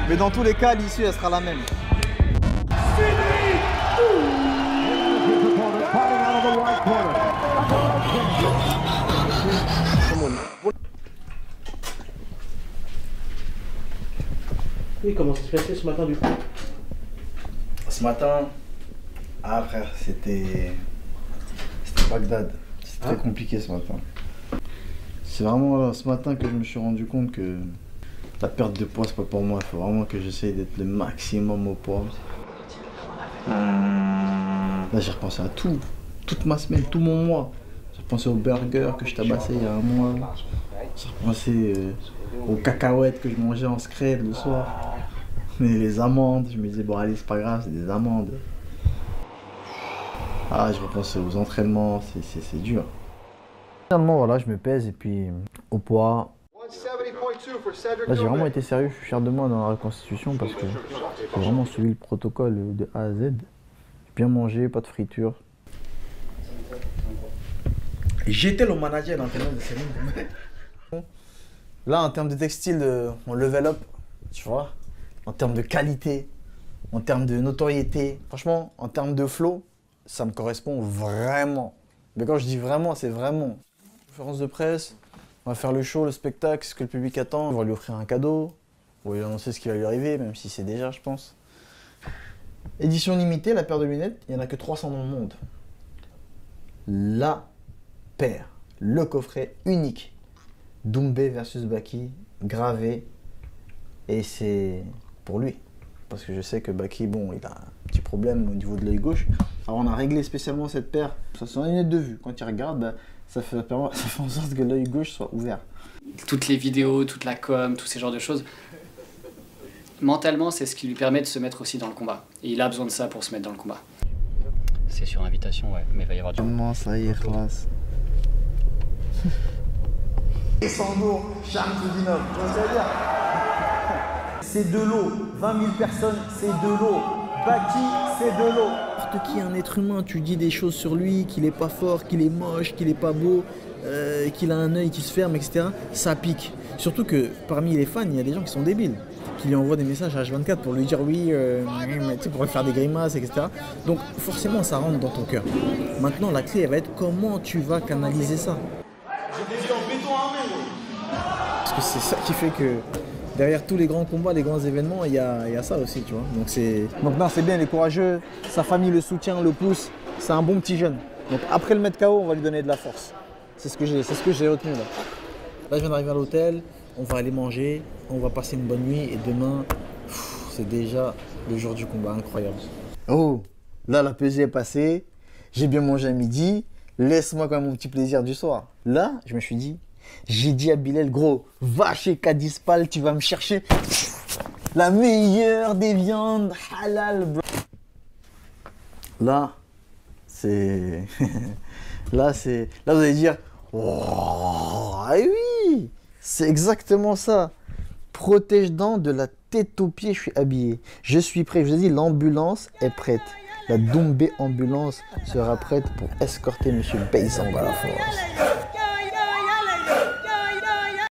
Mais dans tous les cas, l'issue, elle sera la même. Oui, comment ça s'est passé ce matin du coup? Ce matin, frère, c'était Bagdad. C'est très compliqué ce matin. C'est vraiment ce matin que je me suis rendu compte que la perte de poids, c'est pas pour moi. Il faut vraiment que j'essaye d'être le maximum au poids. Là, j'ai repensé à tout. Toute ma semaine, tout mon mois. J'ai repensé aux burgers que je tabassais il y a un mois. J'ai repensé aux cacahuètes que je mangeais en scred le soir. Mais les amandes, je me disais, bon, allez, c'est pas grave, c'est des amandes. Je repensais aux entraînements, c'est dur. Finalement, voilà, je me pèse et puis au poids. Là, j'ai vraiment été sérieux, je suis fier de moi dans la reconstitution parce que j'ai vraiment suivi le protocole de A à Z. J'ai bien mangé, pas de friture. J'étais le manager d'entraînement de Céline. Là, en termes de textile, on level up, tu vois. En termes de qualité, en termes de notoriété, franchement, en termes de flow, ça me correspond vraiment. Mais quand je dis vraiment, c'est vraiment. Conférence de presse, on va faire le show, le spectacle, ce que le public attend. On va lui offrir un cadeau, on va lui annoncer ce qui va lui arriver, même si c'est déjà, je pense. Édition limitée, la paire de lunettes, il n'y en a que 300 dans le monde. La paire, le coffret unique. Doumbé versus Baki, gravé. Et c'est pour lui. Parce que je sais que Baki, bon, il a un petit problème au niveau de l'œil gauche. Alors on a réglé spécialement cette paire. Ça c'est une lunette de vue. Quand il regarde, bah, ça fait en sorte que l'œil gauche soit ouvert. Toutes les vidéos, toute la com, tous ces genres de choses, mentalement, c'est ce qui lui permet de se mettre aussi dans le combat. Et il a besoin de ça pour se mettre dans le combat. C'est sur invitation, ouais, mais il va y avoir du... Comment ça y est, classe. Et Sando, Charles Koudinov, tu vois ce que ça veut dire? C'est de l'eau, 20 000 personnes, c'est de l'eau. Baki, c'est de l'eau. N'importe qui, un être humain, tu dis des choses sur lui, qu'il est pas fort, qu'il est moche, qu'il est pas beau, qu'il a un œil qui se ferme, etc. Ça pique. Surtout que parmi les fans, il y a des gens qui sont débiles, qui lui envoient des messages à H24 pour lui dire oui, pour lui faire des grimaces, etc. Donc forcément, ça rentre dans ton cœur. Maintenant, la clé, elle va être comment tu vas canaliser ça. Parce que c'est ça qui fait que derrière tous les grands combats, les grands événements, il y a ça aussi, tu vois. Donc non, c'est bien, il est courageux, sa famille le soutient, le pousse, c'est un bon petit jeune. Donc après le mettre KO, on va lui donner de la force. C'est ce que j'ai retenu là. Là, je viens d'arriver à l'hôtel, on va aller manger, on va passer une bonne nuit et demain, c'est déjà le jour du combat, incroyable. Oh, là la pesée est passée, j'ai bien mangé à midi, laisse-moi quand même mon petit plaisir du soir. Là, je me suis dit, j'ai dit à Bilal, gros, va chez Cadispal, tu vas me chercher la meilleure des viandes halal, bro. Là, c'est... là, vous allez dire, oh, ah oui, c'est exactement ça. Protège-dents de la tête aux pieds, je suis habillé. Je suis prêt, je vous ai dit, l'ambulance est prête. La Doumbé ambulance sera prête pour escorter Monsieur Beyzang à la force.